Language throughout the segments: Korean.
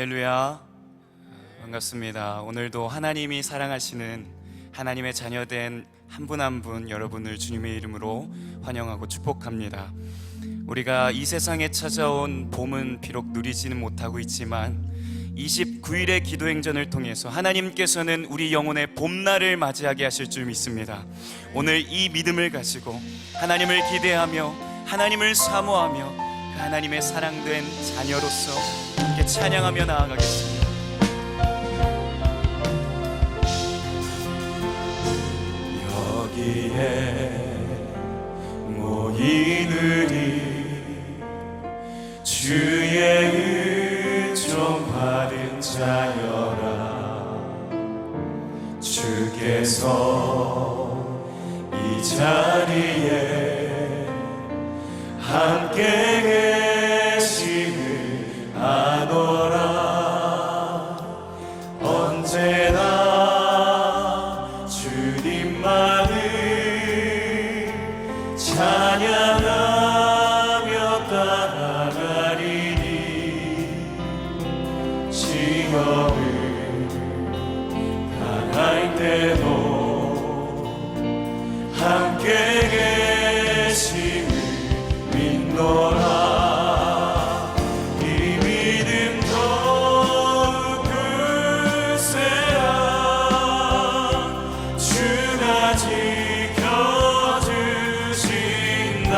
할렐루야. 반갑습니다. 오늘도 하나님이 사랑하시는 하나님의 자녀된 한 분 한 분 여러분을 주님의 이름으로 환영하고 축복합니다. 우리가 이 세상에 찾아온 봄은 비록 누리지는 못하고 있지만 29일의 기도행전을 통해서 하나님께서는 우리 영혼의 봄날을 맞이하게 하실 줄 믿습니다. 오늘 이 믿음을 가지고 하나님을 기대하며 하나님을 사모하며 그 하나님의 사랑된 자녀로서 함께 찬양하며 나아가겠습니다. 여기에 모이느니 주의 은총 받은 자여라. 주께서 이 자리에 함께 계심을 아노라. 언제나 주님만을 찬양하며 따라가리니 직업을 당할 때도 함께 계심을 믿노라. 이 믿음 더욱 굳세라. 주가 지켜주신다.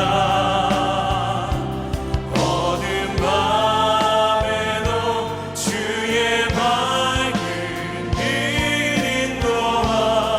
어둠 밤에도 주의 밝은 빛 인도하시네.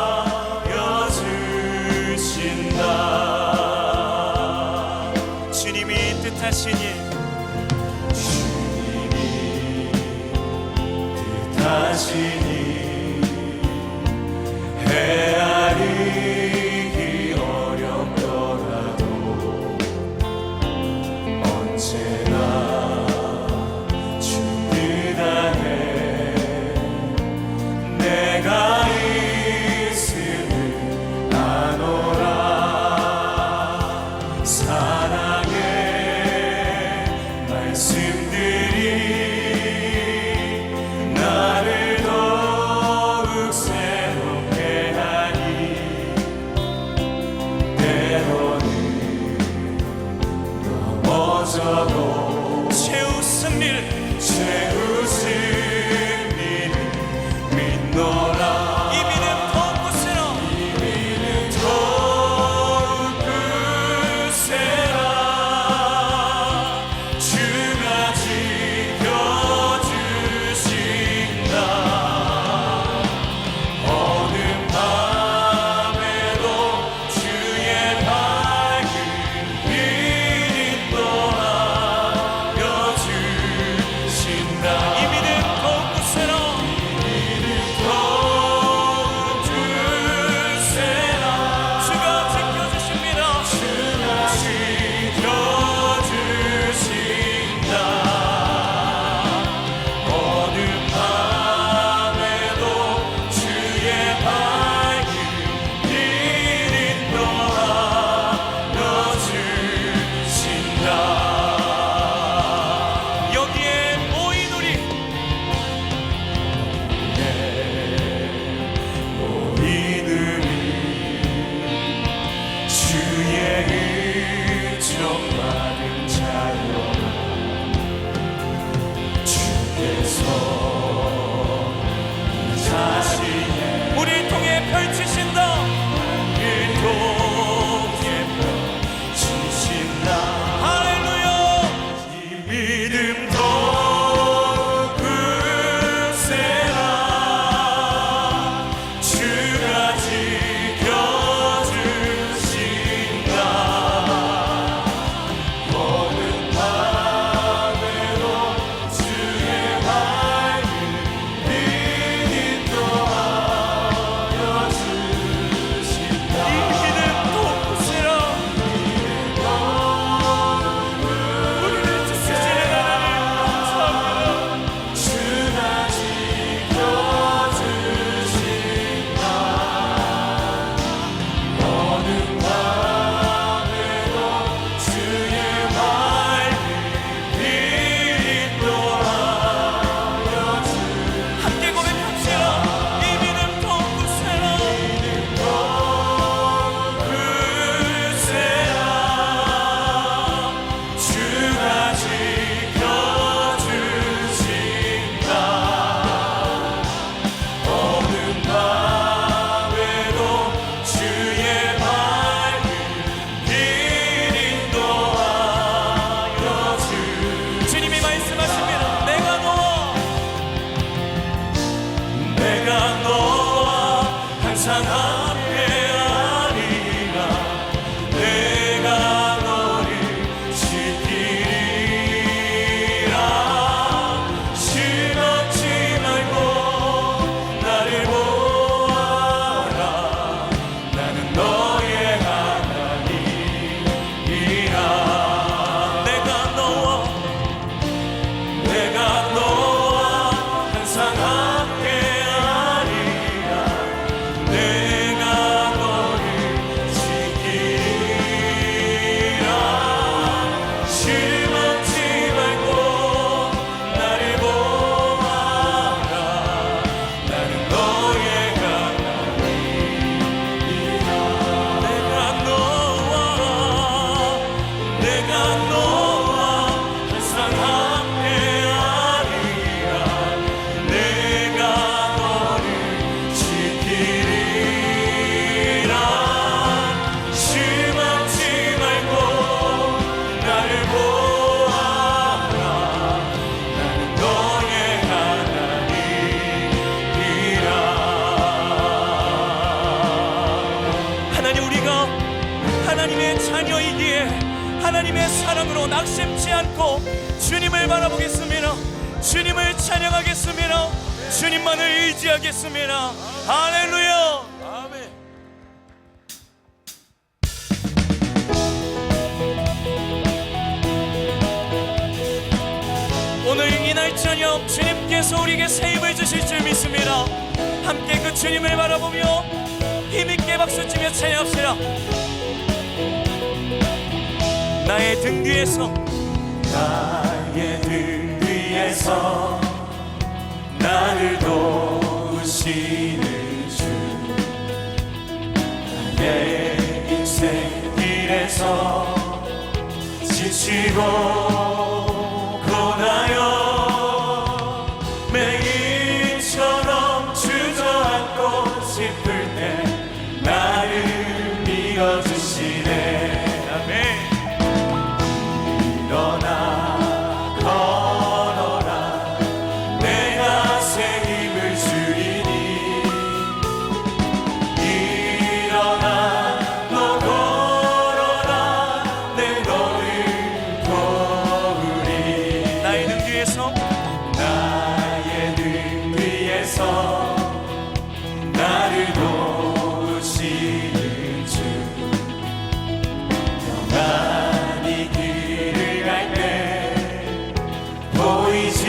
항상 함께하리라. 내가 너를 지키리라. 실망치 말고 나를 보아라. 나는 너의 하나님이라. 내가 너와 항상 함께하리라. 내가 너를 지키리라. 실망치 말고 나를 보아라. 나는 너의 하나님이라. 내가 너와 항상 함께하리라. 내가 너를 지키리라. 실망치 말고 나를 보아라. 나는 너의 하나님이라. 하나님, 우리가 하나님의 자녀이기에 하나님의 사랑으로 낙심치 않고 주님을 바라보겠습니다. 주님을 찬양하겠습니다. 주님만을 의지하겠습니다. 할렐루야. 아멘. 오늘 이날 저녁 주님께서 우리에게 새 힘을 주실 줄 믿습니다. 함께 그 주님을 바라보며 힘있게 박수치며 찬양합시다. 나의 등 뒤에서 나를 도우시는 주. 나의 인생 길에서 지치고 고나여 맹인처럼 주저앉고 싶을 때 나를 밀어주시네. 아멘. 일어나 걸어라. 내가 새 힘을 주리니. 일어나 너 걸어라. 내 너를 도우리. 나의 등 뒤에서 나를 도우시는 주. 평안히 길을 갈 때 보이지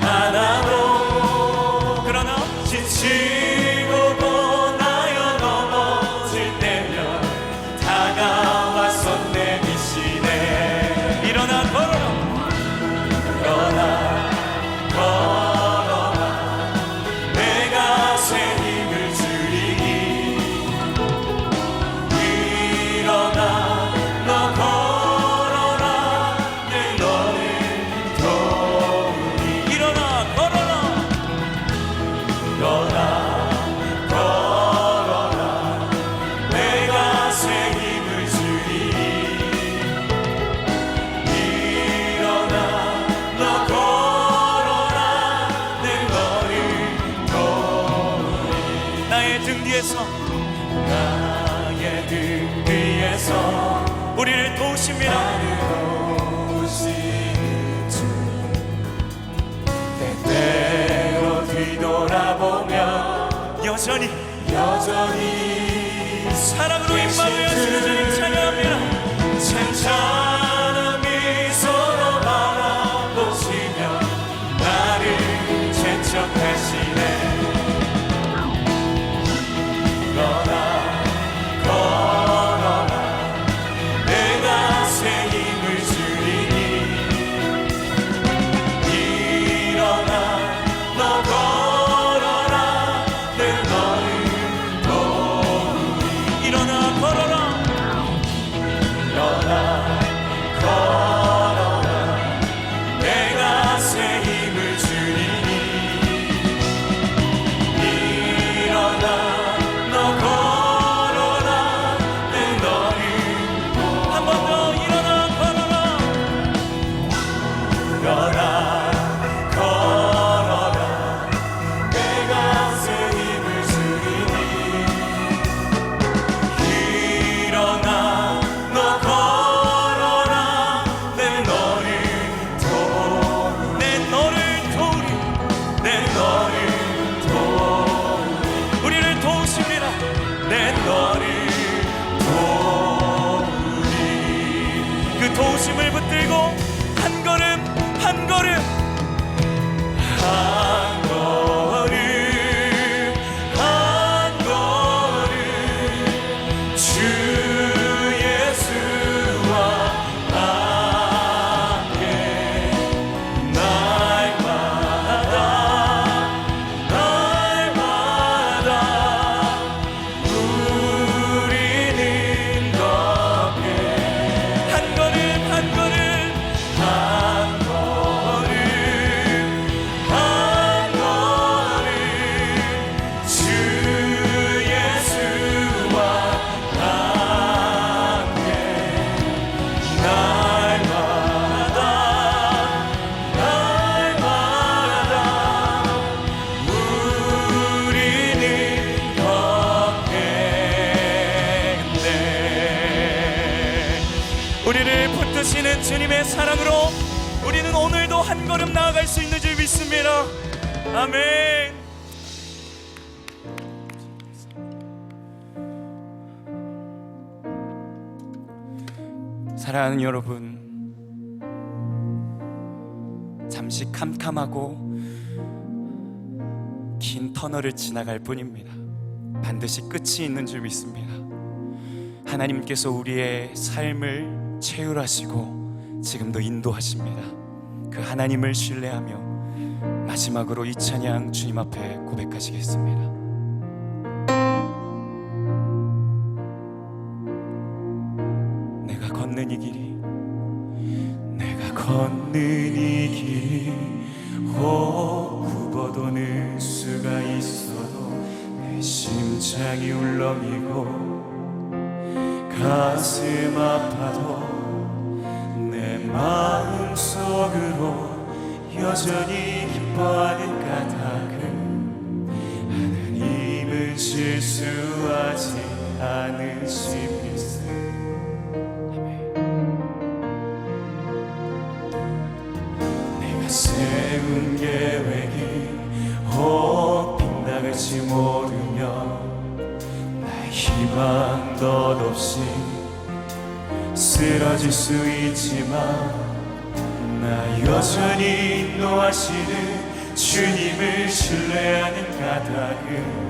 않아도 그러나 지치고 고나여 넘어질 때면 다가와서 내미시네. 일어나 걸어라. 일어나 걸어라. 내가 새 힘을 주리니. 일어나 너 걸어라. 내 너를 도우리. 일어나 걸어라. 일어나 걸어라. 내가 새 힘을 주리니. 일어나 너 걸어라. 내 너를 도우리. 나의 등 뒤에서 우리를 도우십니다. 때때로 뒤돌아보며 여전히 사랑으로 임마누엘 주님 찬양합니다. 찬찬한 미소로 바라보시며 나를 재촉하시네. 일어나 걸어라. 내가 새 힘을 주리니. 일어나 너 걸어라. 내 너를 도우리. 일어나 걸어라. 일어나 걸어라. 내가 새 힘을 주리니. 일어나 너 걸어라. 도우십니다. 내 너를 도우리. 그 도우심을 붙들고 한 걸음 한 걸음 한 걸음 한 걸음 주 예수와 함께 날마다 날마다 우리는 걷게 한 걸음 한 걸음 한 걸음 한 걸음 주 예수와 함께 날마다 날마다 우리는 걷겠네. 우리를 붙드시는 주님의 사랑으로 우리는 오늘도 한 걸음 나아갈 수 있는 줄 믿습니다. 아멘. 사랑하는 여러분, 잠시 캄캄하고 긴 터널을 지나갈 뿐입니다. 반드시 끝이 있는 줄 믿습니다. 하나님께서 우리의 삶을 채울하시고 지금도 인도하십니다. 그 하나님을 신뢰하며 마지막으로 이 찬양 주님 앞에 고백하시겠습니다. 내가 걷는 이 길이 내가 걷는 이 길이 굽어도는 수가 있어도 내 심장이 울렁이고 가슴 아파도 내 마음속으로 여전히 기뻐하는 까닭은 하나님은 실수하지 않으심일세. 내가 세운 계획이 혹 빗나갈지 모르며 나의 희망 덧없이 쓰러질 수 있지만 나 여전히 인도하시는 주님을 신뢰하는 까닭은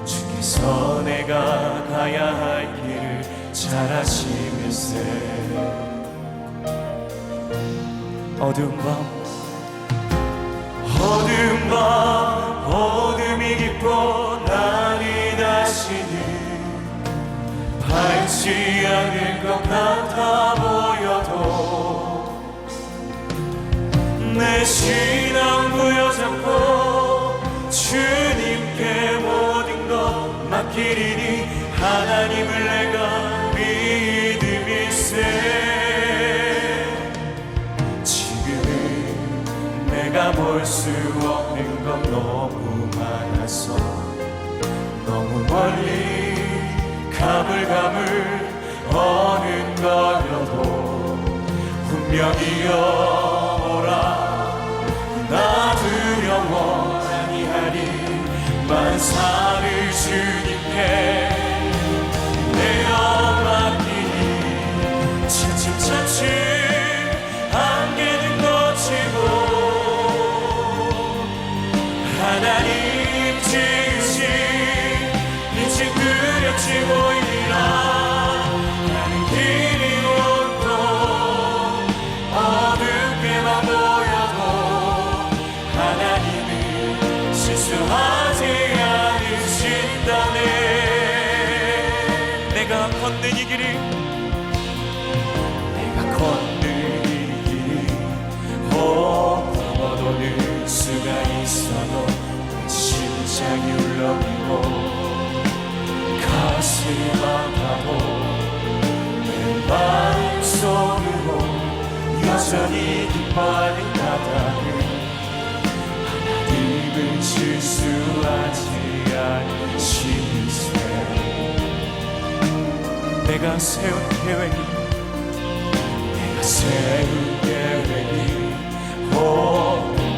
주께서 내가 가야 할 길을 잘 아시면서 어두운 밤 어둠이 깊고 날이 다시는 밝지 않을 것 같아 보여도 내 신앙 부여잡고 주님께 모든 것 맡기리니 하나님을 내가 믿음일세. 지금은 내가 볼 수 없는 건 너무 많아서 너무 멀리 가물가물 어는거려도 분명히 여호라 나 두려워 아니하리. 만사를 주님께 내어 맡기니 차츰차츰 안개는 거치고 하나님 지으신 빛이 뚜렷이 보이리라. 나는 길이 온통 어둡게만 보여도 하나님은 실수하지 않으신다네. 내가 걷는 이 길이 굽어도는 수가 있어도 심장이 울렁이고 가슴 아파도 내 마음속으로 여전히 기뻐하는 까닭은 하나님은 실수하지 않으시세. 내가 세운 계획이 혹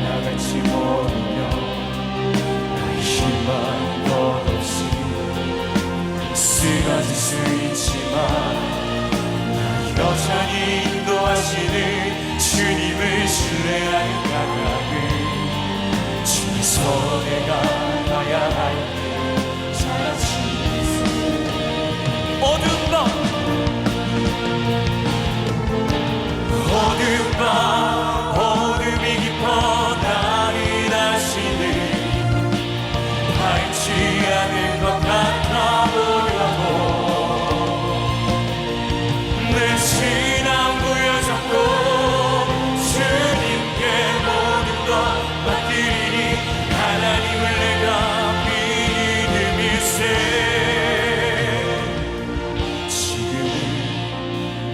나갈지 모르며 나의 희망 덧없이 수 있지만 나 여전히 인도하시는 주님을 신뢰하는 가감을 주께서 내가 가야 할 길 잘 아시겠어요. 어두운 밤 어둠이 깊어 나를 아시는 밝지 않을 것 같아 보여도 내 신앙 부여잡고 주님께 모든 것 맡기니 하나님을 내가 믿음일세. 지금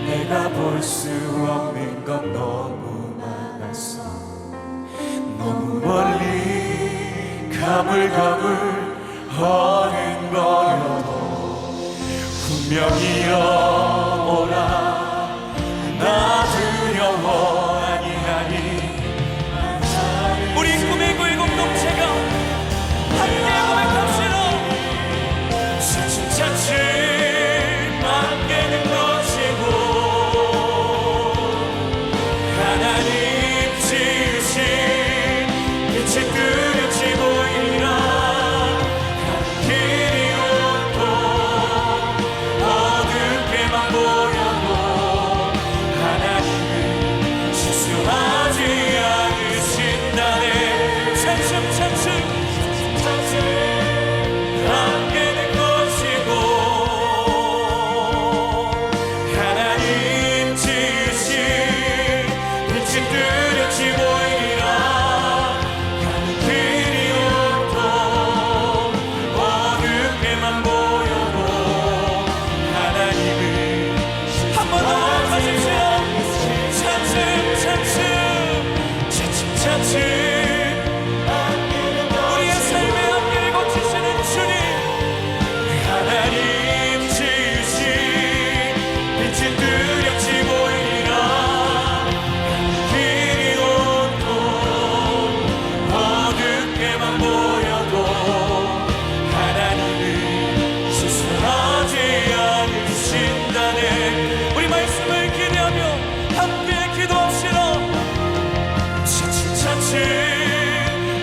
내가 볼 수 없는 건 너무 많았어. 너무 멀리 가물가물 어른거려도 분명히 오라. 나 두려워 아니하니. 우리 꿈의 교회 공동체가 함께 고백합시다. 차츰차츰 안개는 거치고 하나님 지으신 빛이 뚜렷이 보이라. 가는 길이 온통 어둡게만 보여도 하나님은 실수하지 않으신다네. 차츰차츰 안개는 거치고 하나님 지으신 빛이 뚜렷이 보이라. 가는 길이 온통 어둡게만 보여도 하나님을 한 번 더 하십시오. 차츰차츰 우리의 삶의 안개를 고치시는 주님. 하나님 지으신 빛이 뚜렷이 보이라. 길이 온통 어둡게만 보여도 하나님은 실수하지 않으신다네. 우리 말씀을 기대하며 함께 기도합시다. 차츰차츰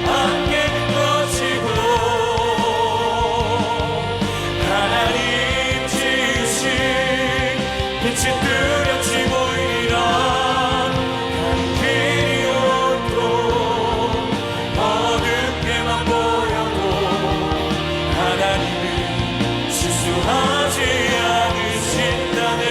안개는 거치고 하나님 지으신 빛이 뚜렷이 보이라. 가는 길이 온통 어둡게만 보여도 하나님은 실수하지 않으신다네.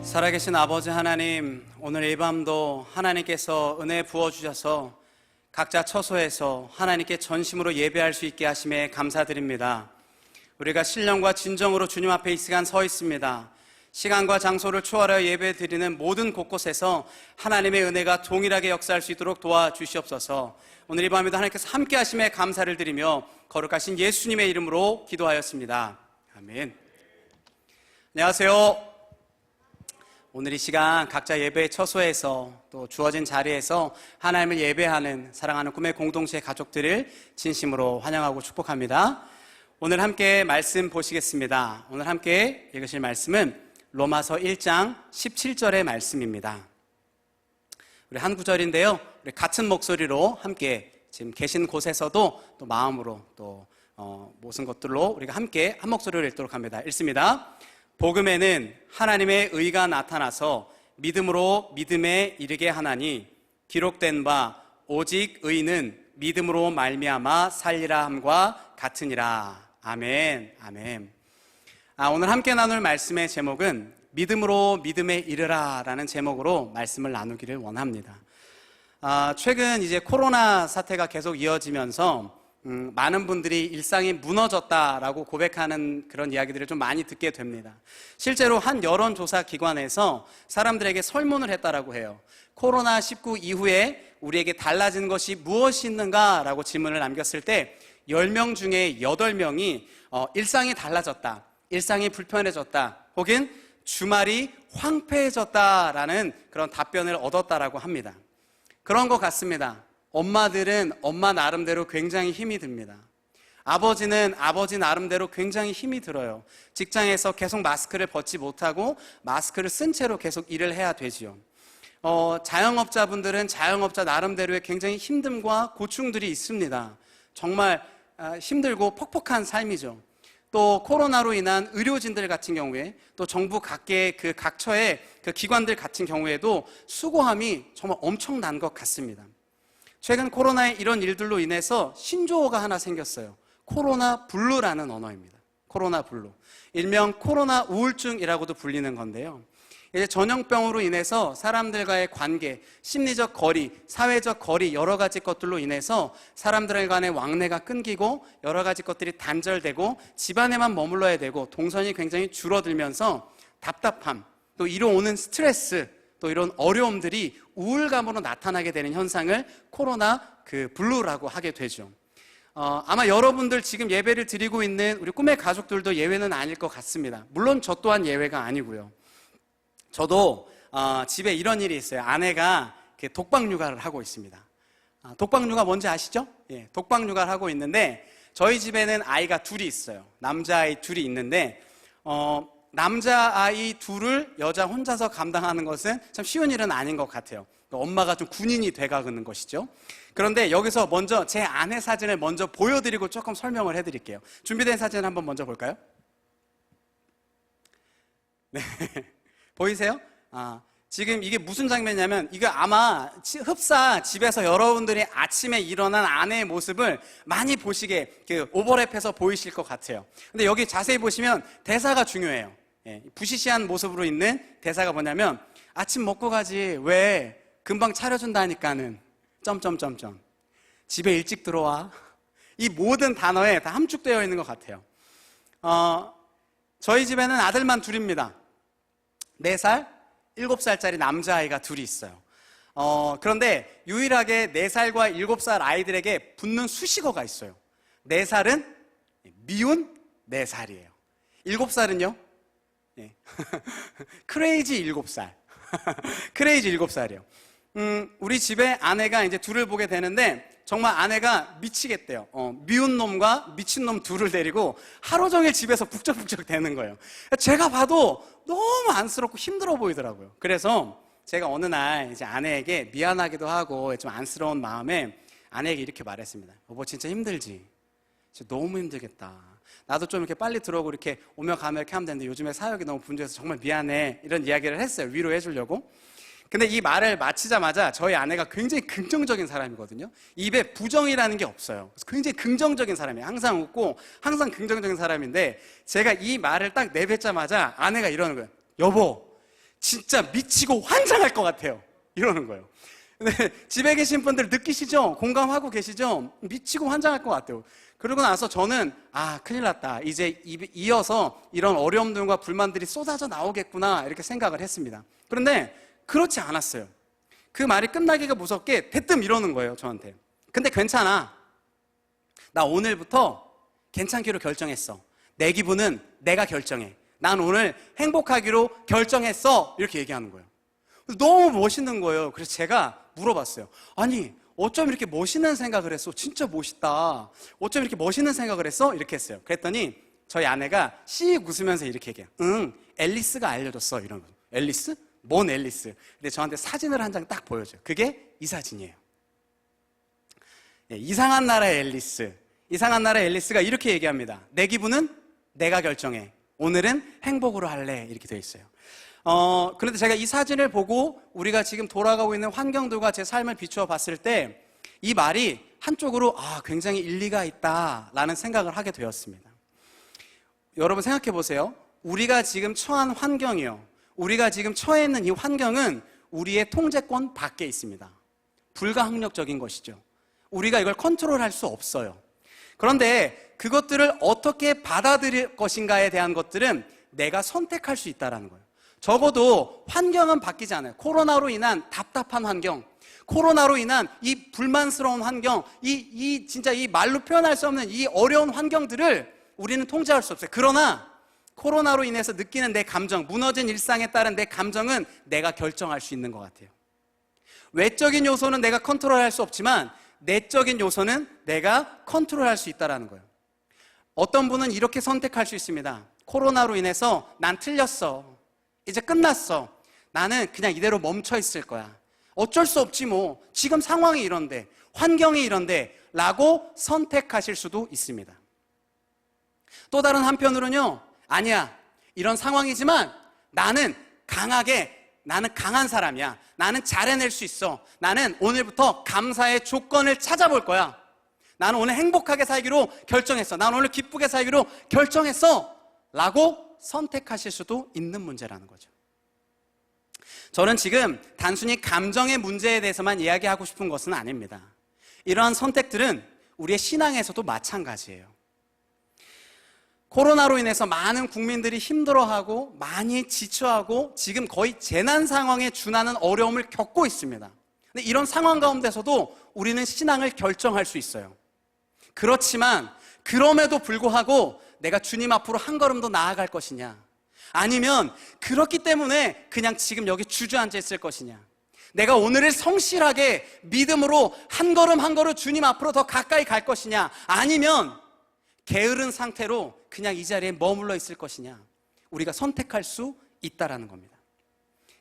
살아계신 아버지 하나님, 오늘 이 밤도 하나님께서 은혜 부어주셔서 각자 처소에서 하나님께 전심으로 예배할 수 있게 하심에 감사드립니다. 우리가 신령과 진정으로 주님 앞에 이 시간 서 있습니다. 시간과 장소를 초월하여 예배 드리는 모든 곳곳에서 하나님의 은혜가 동일하게 역사할 수 있도록 도와주시옵소서. 오늘 이 밤에도 하나님께서 함께 하심에 감사를 드리며 거룩하신 예수님의 이름으로 기도하였습니다. 아멘. 안녕하세요. 오늘 이 시간 각자 예배의 처소에서 또 주어진 자리에서 하나님을 예배하는 사랑하는 꿈의 공동체 가족들을 진심으로 환영하고 축복합니다. 오늘 함께 말씀 보시겠습니다. 오늘 함께 읽으실 말씀은 로마서 1장 17절의 말씀입니다. 우리 한 구절인데요, 우리 같은 목소리로 함께 지금 계신 곳에서도 또 마음으로 또 모든 것들로 우리가 함께 한 목소리로 읽도록 합니다. 읽습니다. 복음에는 하나님의 의가 나타나서 믿음으로 믿음에 이르게 하나니 기록된 바 오직 의인은 믿음으로 말미암아 살리라 함과 같으니라. 아멘. 아멘. 오늘 함께 나눌 말씀의 제목은 믿음으로 믿음에 이르라 라는 제목으로 말씀을 나누기를 원합니다. 최근 이제 코로나 사태가 계속 이어지면서 많은 분들이 일상이 무너졌다라고 고백하는 그런 이야기들을 좀 많이 듣게 됩니다. 실제로 한 여론조사 기관에서 사람들에게 설문을 했다라고 해요. 코로나19 이후에 우리에게 달라진 것이 무엇이 있는가라고 질문을 남겼을 때 10명 중에 8명이 일상이 달라졌다, 일상이 불편해졌다, 혹은 주말이 황폐해졌다라는 그런 답변을 얻었다라고 합니다. 그런 것 같습니다. 엄마들은 엄마 나름대로 굉장히 힘이 듭니다. 아버지는 아버지 나름대로 굉장히 힘이 들어요. 직장에서 계속 마스크를 벗지 못하고 마스크를 쓴 채로 계속 일을 해야 되지요. 자영업자분들은 자영업자 나름대로의 굉장히 힘듦과 고충들이 있습니다. 정말 힘들고 퍽퍽한 삶이죠. 또 코로나로 인한 의료진들 같은 경우에, 또 정부 각계의 그 각처의 그 기관들 같은 경우에도 수고함이 정말 엄청난 것 같습니다. 최근 코로나의 이런 일들로 인해서 신조어가 하나 생겼어요. 코로나 블루라는 언어입니다. 코로나 블루. 일명 코로나 우울증이라고도 불리는 건데요. 이제 전염병으로 인해서 사람들과의 관계, 심리적 거리, 사회적 거리, 여러 가지 것들로 인해서 사람들 간의 왕래가 끊기고 여러 가지 것들이 단절되고 집안에만 머물러야 되고 동선이 굉장히 줄어들면서 답답함, 또 이로 오는 스트레스, 또 이런 어려움들이 우울감으로 나타나게 되는 현상을 코로나 블루라고 하게 되죠. 아마 여러분들 지금 예배를 드리고 있는 우리 꿈의 가족들도 예외는 아닐 것 같습니다. 물론 저 또한 예외가 아니고요. 저도 집에 이런 일이 있어요. 아내가 독박 육아를 하고 있습니다. 독박 육아 뭔지 아시죠? 예, 독박 육아를 하고 있는데 저희 집에는 아이가 둘이 있어요. 남자아이 둘이 있는데 남자아이 둘을 여자 혼자서 감당하는 것은 참 쉬운 일은 아닌 것 같아요. 엄마가 좀 군인이 돼가는 것이죠. 그런데 여기서 먼저 제 아내 사진을 먼저 보여드리고 조금 설명을 해드릴게요. 준비된 사진 한번 먼저 볼까요? 네. 보이세요? 지금 이게 무슨 장면이냐면 이거 아마 흡사 집에서 여러분들이 아침에 일어난 아내의 모습을 많이 보시게 오버랩해서 보이실 것 같아요. 근데 여기 자세히 보시면 대사가 중요해요. 예, 부시시한 모습으로 있는 대사가 뭐냐면 아침 먹고 가지 왜 금방 차려준다니까는 점점점점 집에 일찍 들어와. 이 모든 단어에 다 함축되어 있는 것 같아요. 저희 집에는 아들만 둘입니다. 4살, 7살짜리 남자아이가 둘이 있어요. 그런데 유일하게 4살과 7살 아이들에게 붙는 수식어가 있어요. 4살은 미운 4살이에요. 7살은요? 예. 크레이지 7살. 크레이지 7살이에요. 우리 집에 아내가 이제 둘을 보게 되는데 정말 아내가 미치겠대요. 미운 놈과 미친 놈 둘을 데리고 하루 종일 집에서 북적북적 대는 거예요. 제가 봐도 너무 안쓰럽고 힘들어 보이더라고요. 그래서 제가 어느 날 이제 아내에게 미안하기도 하고 좀 안쓰러운 마음에 아내에게 이렇게 말했습니다. 여보 진짜 힘들지? 진짜 너무 힘들겠다. 나도 좀 이렇게 빨리 들어오고 이렇게 오며 가며 이렇게 하면 되는데 요즘에 사역이 너무 분주해서 정말 미안해. 이런 이야기를 했어요. 위로해 주려고. 근데 이 말을 마치자마자 저희 아내가 굉장히 긍정적인 사람이거든요. 입에 부정이라는 게 없어요. 그래서 굉장히 긍정적인 사람이에요. 항상 웃고 항상 긍정적인 사람인데 제가 이 말을 딱 내뱉자마자 아내가 이러는 거예요. 여보 진짜 미치고 환장할 것 같아요. 이러는 거예요. 근데 집에 계신 분들 느끼시죠? 공감하고 계시죠? 미치고 환장할 것 같아요. 그러고 나서 저는 큰일 났다. 이제 이어서 이런 어려움들과 불만들이 쏟아져 나오겠구나 이렇게 생각을 했습니다. 그런데 그렇지 않았어요. 그 말이 끝나기가 무섭게 대뜸 이러는 거예요, 저한테. 근데 괜찮아. 나 오늘부터 괜찮기로 결정했어. 내 기분은 내가 결정해. 난 오늘 행복하기로 결정했어. 이렇게 얘기하는 거예요. 너무 멋있는 거예요. 그래서 제가 물어봤어요. 아니, 어쩜 이렇게 멋있는 생각을 했어? 진짜 멋있다. 어쩜 이렇게 멋있는 생각을 했어? 이렇게 했어요. 그랬더니 저희 아내가 씩 웃으면서 이렇게 얘기해요. 응, 앨리스가 알려줬어. 이런 거. 앨리스? 뭔 앨리스? 근데 저한테 사진을 한 장 딱 보여줘요. 그게 이 사진이에요. 예, 이상한 나라의 앨리스. 이상한 나라의 앨리스가 이렇게 얘기합니다. 내 기분은 내가 결정해. 오늘은 행복으로 할래. 이렇게 되어 있어요. 그런데 제가 이 사진을 보고 우리가 지금 돌아가고 있는 환경들과 제 삶을 비추어 봤을 때 이 말이 한쪽으로 굉장히 일리가 있다라는 생각을 하게 되었습니다. 여러분 생각해 보세요. 우리가 지금 처한 환경이요, 우리가 지금 처해 있는 이 환경은 우리의 통제권 밖에 있습니다. 불가항력적인 것이죠. 우리가 이걸 컨트롤할 수 없어요. 그런데 그것들을 어떻게 받아들일 것인가에 대한 것들은 내가 선택할 수 있다는 거예요. 적어도 환경은 바뀌지 않아요. 코로나로 인한 답답한 환경, 코로나로 인한 이 불만스러운 환경, 진짜 이 말로 표현할 수 없는 이 어려운 환경들을 우리는 통제할 수 없어요. 그러나 코로나로 인해서 느끼는 내 감정, 무너진 일상에 따른 내 감정은 내가 결정할 수 있는 것 같아요. 외적인 요소는 내가 컨트롤할 수 없지만 내적인 요소는 내가 컨트롤할 수 있다는 거예요. 어떤 분은 이렇게 선택할 수 있습니다. 코로나로 인해서 난 틀렸어. 이제 끝났어. 나는 그냥 이대로 멈춰 있을 거야. 어쩔 수 없지 뭐. 지금 상황이 이런데, 환경이 이런데 라고 선택하실 수도 있습니다. 또 다른 한편으로는요, 아니야, 이런 상황이지만 나는 강한 사람이야. 나는 잘 해낼 수 있어. 나는 오늘부터 감사의 조건을 찾아볼 거야. 나는 오늘 행복하게 살기로 결정했어. 나는 오늘 기쁘게 살기로 결정했어 라고 선택하실 수도 있는 문제라는 거죠. 저는 지금 단순히 감정의 문제에 대해서만 이야기하고 싶은 것은 아닙니다. 이러한 선택들은 우리의 신앙에서도 마찬가지예요. 코로나로 인해서 많은 국민들이 힘들어하고 많이 지쳐하고 지금 거의 재난 상황에 준하는 어려움을 겪고 있습니다. 근데 이런 상황 가운데서도 우리는 신앙을 결정할 수 있어요. 그렇지만 그럼에도 불구하고 내가 주님 앞으로 한 걸음 더 나아갈 것이냐, 아니면 그렇기 때문에 그냥 지금 여기 주저앉아 있을 것이냐, 내가 오늘을 성실하게 믿음으로 한 걸음 한 걸음 주님 앞으로 더 가까이 갈 것이냐, 아니면 게으른 상태로 그냥 이 자리에 머물러 있을 것이냐, 우리가 선택할 수 있다라는 겁니다.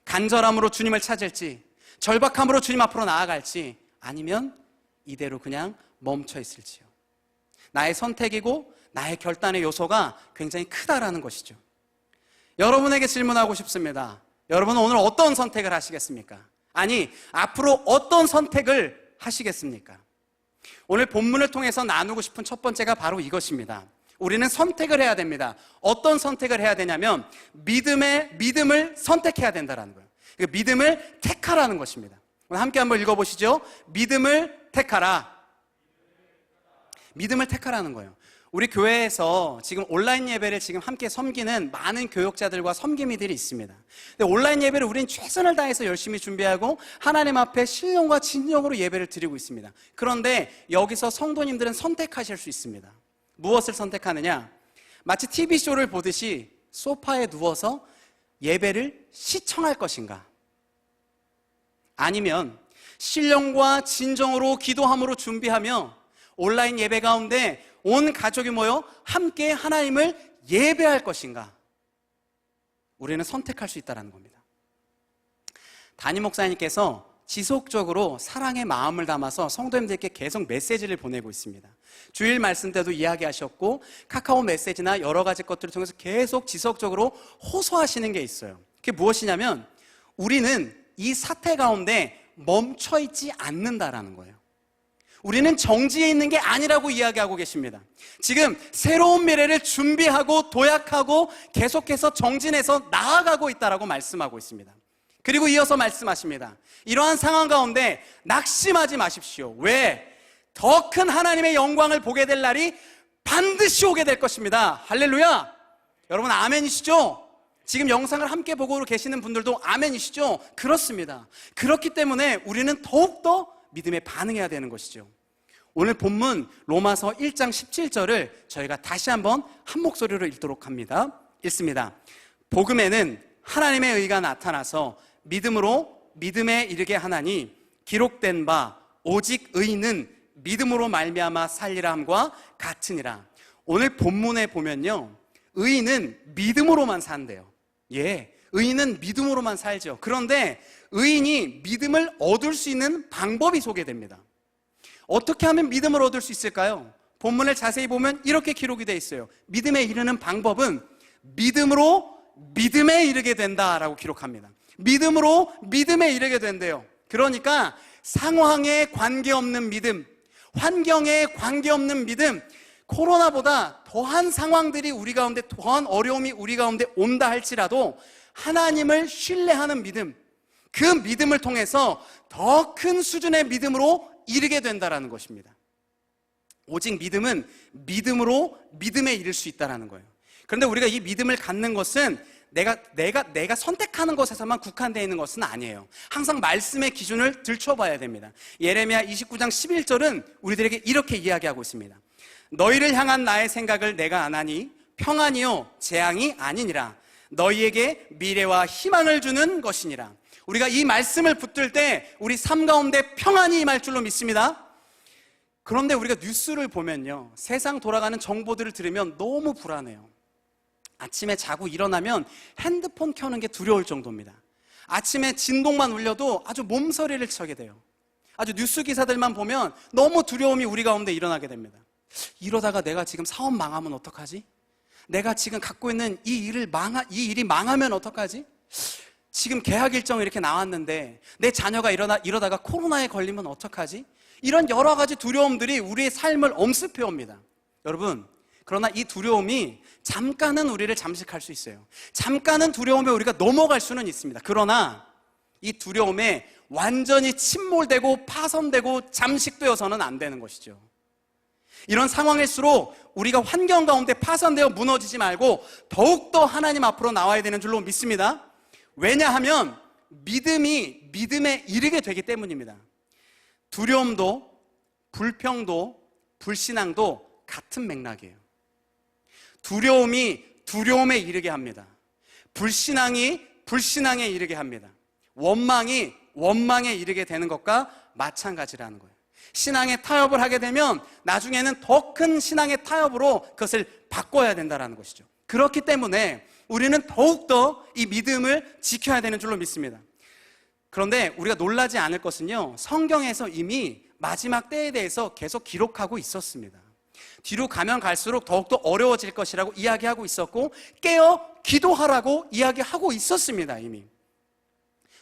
간절함으로 주님을 찾을지, 절박함으로 주님 앞으로 나아갈지, 아니면 이대로 그냥 멈춰 있을지요. 나의 선택이고 나의 결단의 요소가 굉장히 크다라는 것이죠. 여러분에게 질문하고 싶습니다. 여러분은 오늘 어떤 선택을 하시겠습니까? 아니, 앞으로 어떤 선택을 하시겠습니까? 오늘 본문을 통해서 나누고 싶은 첫 번째가 바로 이것입니다. 우리는 선택을 해야 됩니다. 어떤 선택을 해야 되냐면 믿음을 선택해야 된다는 거예요. 믿음을 택하라는 것입니다. 오늘 함께 한번 읽어보시죠. 믿음을 택하라. 믿음을 택하라는 거예요. 우리 교회에서 지금 온라인 예배를 지금 함께 섬기는 많은 교역자들과 섬김이들이 있습니다. 근데 온라인 예배를 우리는 최선을 다해서 열심히 준비하고 하나님 앞에 신령과 진정으로 예배를 드리고 있습니다. 그런데 여기서 성도님들은 선택하실 수 있습니다. 무엇을 선택하느냐? 마치 TV쇼를 보듯이 소파에 누워서 예배를 시청할 것인가? 아니면 신령과 진정으로 기도함으로 준비하며 온라인 예배 가운데 온 가족이 모여 함께 하나님을 예배할 것인가? 우리는 선택할 수 있다는 겁니다. 담임 목사님께서 지속적으로 사랑의 마음을 담아서 성도님들께 계속 메시지를 보내고 있습니다. 주일 말씀 때도 이야기하셨고 카카오 메시지나 여러 가지 것들을 통해서 계속 지속적으로 호소하시는 게 있어요. 그게 무엇이냐면 우리는 이 사태 가운데 멈춰있지 않는다라는 거예요. 우리는 정지해 있는 게 아니라고 이야기하고 계십니다. 지금 새로운 미래를 준비하고 도약하고 계속해서 정진해서 나아가고 있다라고 말씀하고 있습니다. 그리고 이어서 말씀하십니다. 이러한 상황 가운데 낙심하지 마십시오. 왜? 더 큰 하나님의 영광을 보게 될 날이 반드시 오게 될 것입니다. 할렐루야! 여러분 아멘이시죠? 지금 영상을 함께 보고 계시는 분들도 아멘이시죠? 그렇습니다. 그렇기 때문에 우리는 더욱더 믿음에 반응해야 되는 것이죠. 오늘 본문 로마서 1장 17절을 저희가 다시 한번 한 목소리로 읽도록 합니다. 읽습니다. 복음에는 하나님의 의가 나타나서 믿음으로 믿음에 이르게 하나니 기록된 바 오직 의인은 믿음으로 말미암아 살리라 함과 같으니라. 오늘 본문에 보면요, 의인은 믿음으로만 산대요. 예, 의인은 믿음으로만 살죠. 그런데 의인이 믿음을 얻을 수 있는 방법이 소개됩니다. 어떻게 하면 믿음을 얻을 수 있을까요? 본문을 자세히 보면 이렇게 기록이 되어 있어요. 믿음에 이르는 방법은 믿음으로 믿음에 이르게 된다라고 기록합니다. 믿음으로 믿음에 이르게 된대요. 그러니까 상황에 관계없는 믿음, 환경에 관계없는 믿음, 코로나보다 더한 상황들이 우리 가운데, 더한 어려움이 우리 가운데 온다 할지라도 하나님을 신뢰하는 믿음, 그 믿음을 통해서 더 큰 수준의 믿음으로 이르게 된다라는 것입니다. 오직 믿음은 믿음으로 믿음에 이를 수 있다는 거예요. 그런데 우리가 이 믿음을 갖는 것은 내가 선택하는 것에서만 국한되어 있는 것은 아니에요. 항상 말씀의 기준을 들춰봐야 됩니다. 예레미야 29장 11절은 우리들에게 이렇게 이야기하고 있습니다. 너희를 향한 나의 생각을 내가 아나니 평안이요 재앙이 아니니라. 너희에게 미래와 희망을 주는 것이니라. 우리가 이 말씀을 붙들 때 우리 삶 가운데 평안이 임할 줄로 믿습니다. 그런데 우리가 뉴스를 보면요, 세상 돌아가는 정보들을 들으면 너무 불안해요. 아침에 자고 일어나면 핸드폰 켜는 게 두려울 정도입니다. 아침에 진동만 울려도 아주 몸서리를 치게 돼요. 아주 뉴스 기사들만 보면 너무 두려움이 우리 가운데 일어나게 됩니다. 이러다가 내가 지금 사업 망하면 어떡하지? 내가 지금 갖고 있는 이 일이 망하면 어떡하지? 지금 계약 일정이 이렇게 나왔는데 내 자녀가 이러다가 코로나에 걸리면 어떡하지? 이런 여러 가지 두려움들이 우리의 삶을 엄습해 옵니다. 여러분, 그러나 이 두려움이 잠깐은 우리를 잠식할 수 있어요. 잠깐은 두려움에 우리가 넘어갈 수는 있습니다. 그러나 이 두려움에 완전히 침몰되고 파손되고 잠식되어서는 안 되는 것이죠. 이런 상황일수록 우리가 환경 가운데 파손되어 무너지지 말고 더욱더 하나님 앞으로 나와야 되는 줄로 믿습니다. 왜냐하면 믿음이 믿음에 이르게 되기 때문입니다. 두려움도 불평도 불신앙도 같은 맥락이에요. 두려움이 두려움에 이르게 합니다. 불신앙이 불신앙에 이르게 합니다. 원망이 원망에 이르게 되는 것과 마찬가지라는 거예요. 신앙의 타협을 하게 되면 나중에는 더 큰 신앙의 타협으로 그것을 바꿔야 된다는 것이죠. 그렇기 때문에 우리는 더욱더 이 믿음을 지켜야 되는 줄로 믿습니다. 그런데 우리가 놀라지 않을 것은요, 성경에서 이미 마지막 때에 대해서 계속 기록하고 있었습니다. 뒤로 가면 갈수록 더욱더 어려워질 것이라고 이야기하고 있었고 깨어 기도하라고 이야기하고 있었습니다. 이미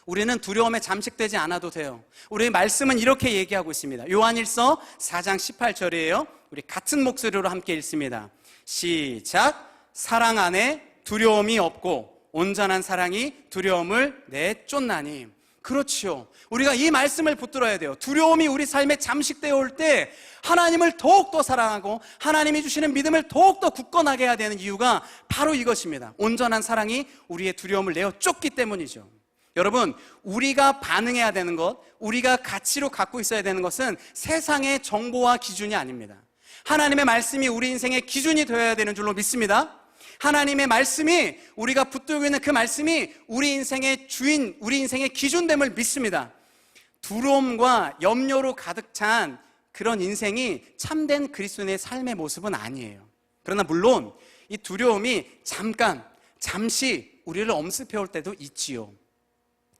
우리는 두려움에 잠식되지 않아도 돼요. 우리의 말씀은 이렇게 얘기하고 있습니다. 요한일서 4장 18절이에요. 우리 같은 목소리로 함께 읽습니다. 시작. 사랑 안에 두려움이 없고 온전한 사랑이 두려움을 내쫓나니. 그렇죠. 우리가 이 말씀을 붙들어야 돼요. 두려움이 우리 삶에 잠식되어 올 때 하나님을 더욱더 사랑하고 하나님이 주시는 믿음을 더욱더 굳건하게 해야 되는 이유가 바로 이것입니다. 온전한 사랑이 우리의 두려움을 내어 쫓기 때문이죠. 여러분, 우리가 반응해야 되는 것, 우리가 가치로 갖고 있어야 되는 것은 세상의 정보와 기준이 아닙니다. 하나님의 말씀이 우리 인생의 기준이 되어야 되는 줄로 믿습니다. 하나님의 말씀이, 우리가 붙들고 있는 그 말씀이 우리 인생의 주인, 우리 인생의 기준됨을 믿습니다. 두려움과 염려로 가득 찬 그런 인생이 참된 그리스도인의 삶의 모습은 아니에요. 그러나 물론 이 두려움이 잠시 우리를 엄습해 올 때도 있지요.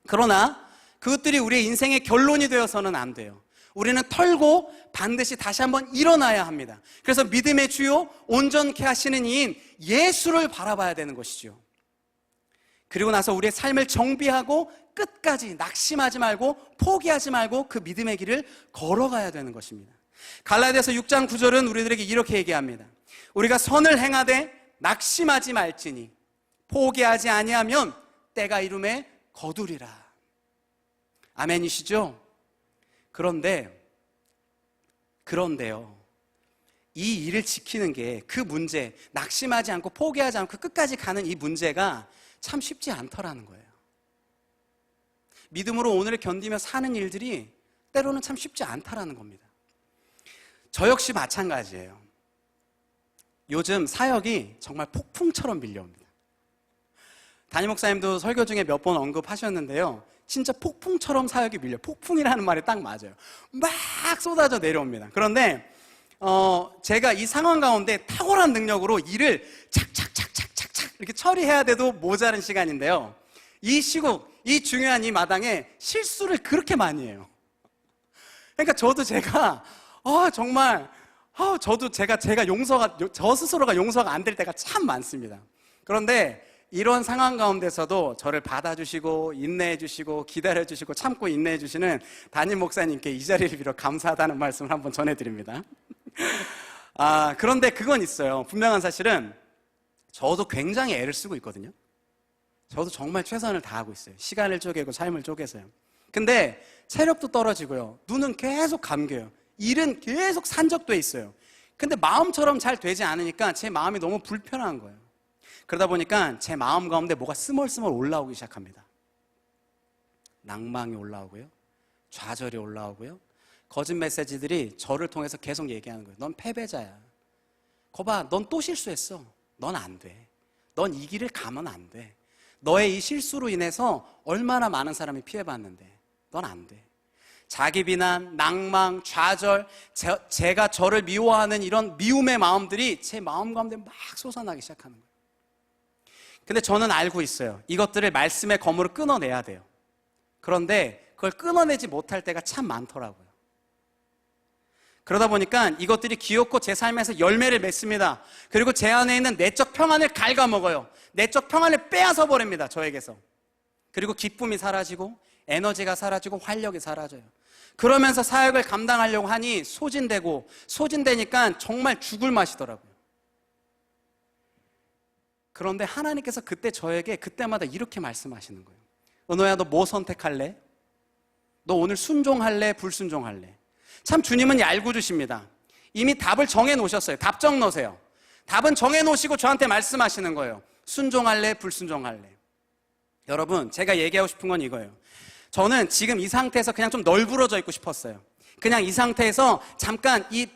그러나 그것들이 우리의 인생의 결론이 되어서는 안 돼요. 우리는 털고 반드시 다시 한번 일어나야 합니다. 그래서 믿음의 주요 온전케 하시는 이인 예수를 바라봐야 되는 것이죠. 그리고 나서 우리의 삶을 정비하고 끝까지 낙심하지 말고 포기하지 말고 그 믿음의 길을 걸어가야 되는 것입니다. 갈라디아서 6장 9절은 우리들에게 이렇게 얘기합니다. 우리가 선을 행하되 낙심하지 말지니 포기하지 아니하면 때가 이름에 거두리라. 아멘이시죠? 그런데요, 이 일을 지키는 게, 그 문제, 낙심하지 않고 포기하지 않고 끝까지 가는 이 문제가 참 쉽지 않더라는 거예요. 믿음으로 오늘을 견디며 사는 일들이 때로는 참 쉽지 않다라는 겁니다. 저 역시 마찬가지예요. 요즘 사역이 정말 폭풍처럼 밀려옵니다. 담임 목사님도 설교 중에 몇 번 언급하셨는데요, 진짜 폭풍처럼 사역이 밀려. 폭풍이라는 말이 딱 맞아요. 막 쏟아져 내려옵니다. 그런데 제가 이 상황 가운데 탁월한 능력으로 일을 착착착착착착 이렇게 처리해야 돼도 모자른 시간인데요, 이 시국, 이 중요한 이 마당에 실수를 그렇게 많이 해요. 그러니까 저도 제가 저 스스로가 용서가 안 될 때가 참 많습니다. 그런데 이런 상황 가운데서도 저를 받아주시고 인내해 주시고 기다려 주시고 참고 인내해 주시는 담임 목사님께 이 자리를 빌어 감사하다는 말씀을 한번 전해드립니다. 그런데 그건 있어요. 분명한 사실은 저도 굉장히 애를 쓰고 있거든요. 저도 정말 최선을 다하고 있어요. 시간을 쪼개고 삶을 쪼개서요. 근데 체력도 떨어지고요. 눈은 계속 감겨요. 일은 계속 산적돼 있어요. 근데 마음처럼 잘 되지 않으니까 제 마음이 너무 불편한 거예요. 그러다 보니까 제 마음 가운데 뭐가 스멀스멀 올라오기 시작합니다. 낭망이 올라오고요. 좌절이 올라오고요. 거짓 메시지들이 저를 통해서 계속 얘기하는 거예요. 넌 패배자야. 거봐, 넌 또 실수했어. 넌 안 돼. 넌 이 길을 가면 안 돼. 너의 이 실수로 인해서 얼마나 많은 사람이 피해봤는데 넌 안 돼. 자기 비난, 낭망, 좌절, 제가 저를 미워하는 이런 미움의 마음들이 제 마음 가운데 막 솟아나기 시작하는 거예요. 근데 저는 알고 있어요. 이것들을 말씀의 검으로 끊어내야 돼요. 그런데 그걸 끊어내지 못할 때가 참 많더라고요. 그러다 보니까 이것들이 기어코 제 삶에서 열매를 맺습니다. 그리고 제 안에 있는 내적 평안을 갉아먹어요. 내적 평안을 빼앗아 버립니다. 저에게서. 그리고 기쁨이 사라지고 에너지가 사라지고 활력이 사라져요. 그러면서 사역을 감당하려고 하니 소진되니까 정말 죽을 맛이더라고요. 그런데 하나님께서 그때 저에게 그때마다 이렇게 말씀하시는 거예요. 은호야, 너 뭐 선택할래? 너 오늘 순종할래? 불순종할래? 참 주님은 얄고 주십니다. 이미 답을 정해 놓으셨어요. 답정 넣으세요. 답은 정해 놓으시고 저한테 말씀하시는 거예요. 순종할래? 불순종할래? 여러분, 제가 얘기하고 싶은 건 이거예요. 저는 지금 이 상태에서 그냥 좀 널브러져 있고 싶었어요. 그냥 이 상태에서 잠깐 이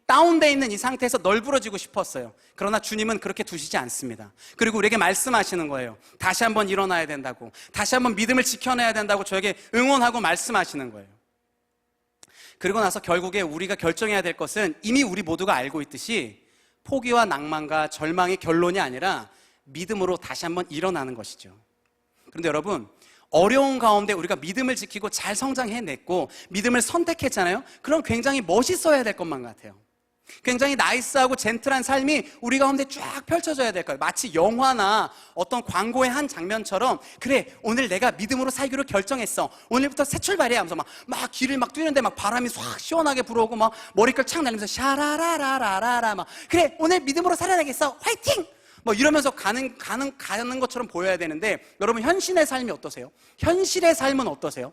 다운되어 있는 이 상태에서 널브러지고 싶었어요. 그러나 주님은 그렇게 두시지 않습니다. 그리고 우리에게 말씀하시는 거예요. 다시 한번 일어나야 된다고, 다시 한번 믿음을 지켜내야 된다고 저에게 응원하고 말씀하시는 거예요. 그리고 나서 결국에 우리가 결정해야 될 것은 이미 우리 모두가 알고 있듯이 포기와 낭만과 절망이 결론이 아니라 믿음으로 다시 한번 일어나는 것이죠. 그런데 여러분, 어려운 가운데 우리가 믿음을 지키고 잘 성장해냈고 믿음을 선택했잖아요. 그럼 굉장히 멋있어야 될 것만 같아요. 굉장히 나이스하고 젠틀한 삶이 우리 가운데 쫙 펼쳐져야 될 거예요. 마치 영화나 어떤 광고의 한 장면처럼, 그래, 오늘 내가 믿음으로 살기로 결정했어. 오늘부터 새 출발이야 하면서 막 길을 막 뛰는데 막 바람이 확 시원하게 불어오고 막 머리끌 착 날리면서 샤라라라라라라 막, 그래, 오늘 믿음으로 살아야겠어. 화이팅! 뭐 이러면서 가는 것처럼 보여야 되는데, 여러분, 현실의 삶이 어떠세요? 현실의 삶은 어떠세요?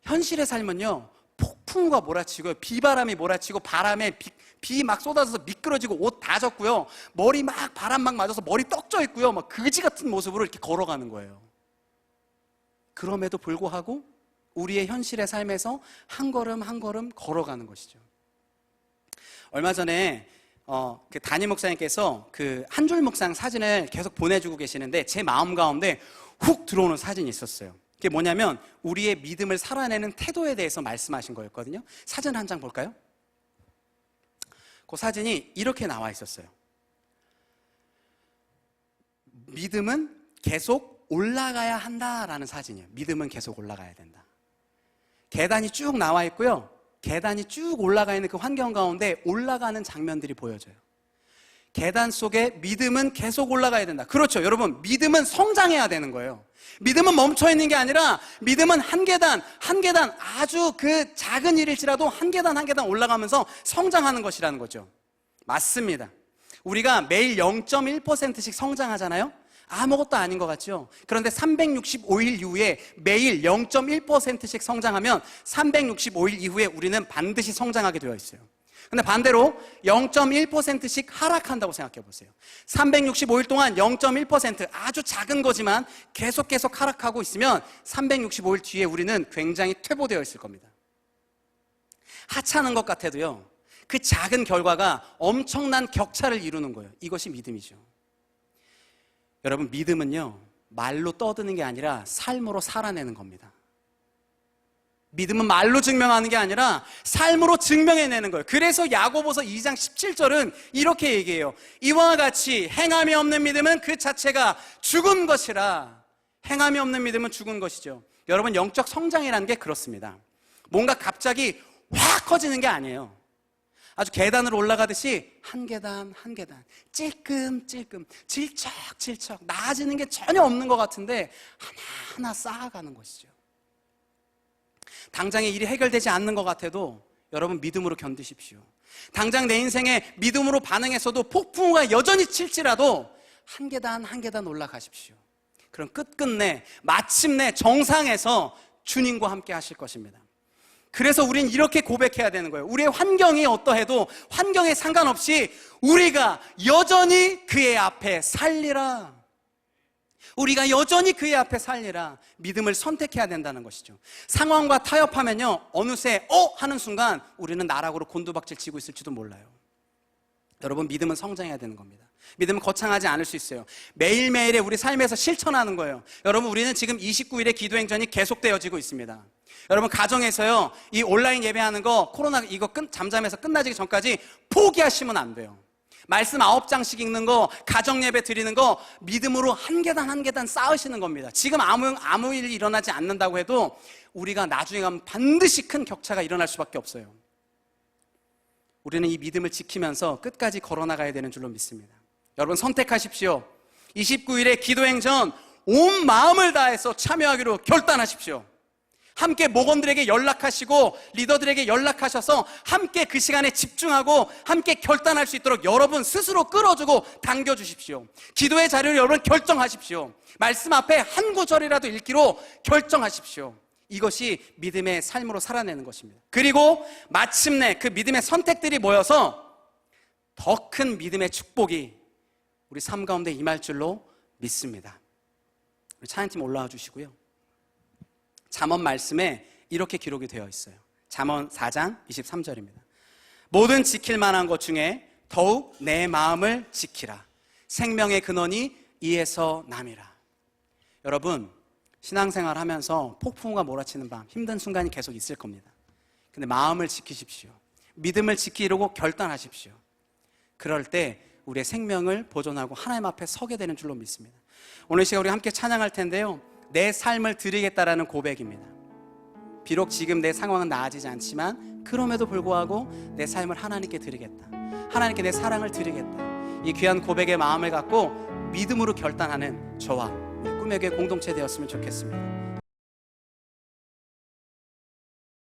현실의 삶은요, 폭풍과 몰아치고요, 비바람이 몰아치고 바람에 비 막 쏟아져서 미끄러지고 옷 다 젖고요, 머리 막 바람 막 맞아서 머리 떡져 있고요, 막 그지 같은 모습으로 이렇게 걸어가는 거예요. 그럼에도 불구하고 우리의 현실의 삶에서 한 걸음 한 걸음 걸어가는 것이죠. 얼마 전에 그 담임 목사님께서 그 한 줄 묵상 사진을 계속 보내주고 계시는데 제 마음 가운데 훅 들어오는 사진이 있었어요. 그게 뭐냐면 우리의 믿음을 살아내는 태도에 대해서 말씀하신 거였거든요. 사진 한 장 볼까요? 그 사진이 이렇게 나와 있었어요. 믿음은 계속 올라가야 한다라는 사진이에요. 믿음은 계속 올라가야 된다. 계단이 쭉 나와 있고요, 계단이 쭉 올라가 있는 그 환경 가운데 올라가는 장면들이 보여져요. 계단 속에 믿음은 계속 올라가야 된다. 그렇죠, 여러분, 믿음은 성장해야 되는 거예요. 믿음은 멈춰 있는 게 아니라 믿음은 한 계단 한 계단, 아주 그 작은 일일지라도 한 계단 한 계단 올라가면서 성장하는 것이라는 거죠. 맞습니다. 우리가 매일 0.1%씩 성장하잖아요. 아무것도 아닌 것 같죠? 그런데 365일 이후에 매일 0.1%씩 성장하면 365일 이후에 우리는 반드시 성장하게 되어 있어요. 근데 반대로 0.1%씩 하락한다고 생각해 보세요. 365일 동안 0.1%, 아주 작은 거지만 계속 하락하고 있으면 365일 뒤에 우리는 굉장히 퇴보되어 있을 겁니다. 하찮은 것 같아도요, 그 작은 결과가 엄청난 격차를 이루는 거예요. 이것이 믿음이죠. 여러분, 믿음은요, 말로 떠드는 게 아니라 삶으로 살아내는 겁니다. 믿음은 말로 증명하는 게 아니라 삶으로 증명해내는 거예요. 그래서 야고보서 2장 17절은 이렇게 얘기해요. 이와 같이 행함이 없는 믿음은 그 자체가 죽은 것이라. 행함이 없는 믿음은 죽은 것이죠. 여러분, 영적 성장이라는 게 그렇습니다. 뭔가 갑자기 확 커지는 게 아니에요. 아주 계단으로 올라가듯이 한 계단 한 계단 찔끔찔끔 질척질척 나아지는 게 전혀 없는 것 같은데 하나하나 쌓아가는 것이죠. 당장의 일이 해결되지 않는 것 같아도 여러분 믿음으로 견디십시오. 당장 내 인생에 믿음으로 반응해서도 폭풍우가 여전히 칠지라도 한 계단 한 계단 올라가십시오. 그럼 끝끝내 마침내 정상에서 주님과 함께 하실 것입니다. 그래서 우린 이렇게 고백해야 되는 거예요. 우리의 환경이 어떠해도 환경에 상관없이 우리가 여전히 그의 앞에 살리라. 우리가 여전히 그의 앞에 살리라. 믿음을 선택해야 된다는 것이죠. 상황과 타협하면요, 어느새 하는 순간 우리는 나락으로 곤두박질 치고 있을지도 몰라요. 여러분, 믿음은 성장해야 되는 겁니다. 믿음은 거창하지 않을 수 있어요. 매일매일의 우리 삶에서 실천하는 거예요. 여러분, 우리는 지금 29일의 기도행전이 계속되어지고 있습니다. 여러분, 가정에서요, 이 온라인 예배하는 거 코로나 이거 잠잠해서 끝나기 전까지 포기하시면 안 돼요. 말씀 9장씩 읽는 거, 가정 예배 드리는 거 믿음으로 한 계단 한 계단 쌓으시는 겁니다. 지금 아무 일이 일어나지 않는다고 해도 우리가 나중에 가면 반드시 큰 격차가 일어날 수밖에 없어요. 우리는 이 믿음을 지키면서 끝까지 걸어나가야 되는 줄로 믿습니다. 여러분, 선택하십시오. 29일의 기도행전 온 마음을 다해서 참여하기로 결단하십시오. 함께 목원들에게 연락하시고 리더들에게 연락하셔서 함께 그 시간에 집중하고 함께 결단할 수 있도록 여러분 스스로 끌어주고 당겨주십시오. 기도의 자리를 여러분 결정하십시오. 말씀 앞에 한 구절이라도 읽기로 결정하십시오. 이것이 믿음의 삶으로 살아내는 것입니다. 그리고 마침내 그 믿음의 선택들이 모여서 더 큰 믿음의 축복이 우리 삶 가운데 임할 줄로 믿습니다. 우리 찬양팀 올라와 주시고요. 잠언 말씀에 이렇게 기록이 되어 있어요. 잠언 4장 23절입니다. 모든 지킬 만한 것 중에 더욱 내 마음을 지키라. 생명의 근원이 이에서 남이라. 여러분, 신앙생활 하면서 폭풍우가 몰아치는 밤, 힘든 순간이 계속 있을 겁니다. 근데 마음을 지키십시오. 믿음을 지키려고 결단하십시오. 그럴 때 우리의 생명을 보존하고 하나님 앞에 서게 되는 줄로 믿습니다. 오늘 시간 우리 함께 찬양할 텐데요, 내 삶을 드리겠다라는 고백입니다. 비록 지금 내 상황은 나아지지 않지만 그럼에도 불구하고 내 삶을 하나님께 드리겠다, 하나님께 내 사랑을 드리겠다, 이 귀한 고백의 마음을 갖고 믿음으로 결단하는 저와 우리 꿈의 교회 공동체 되었으면 좋겠습니다.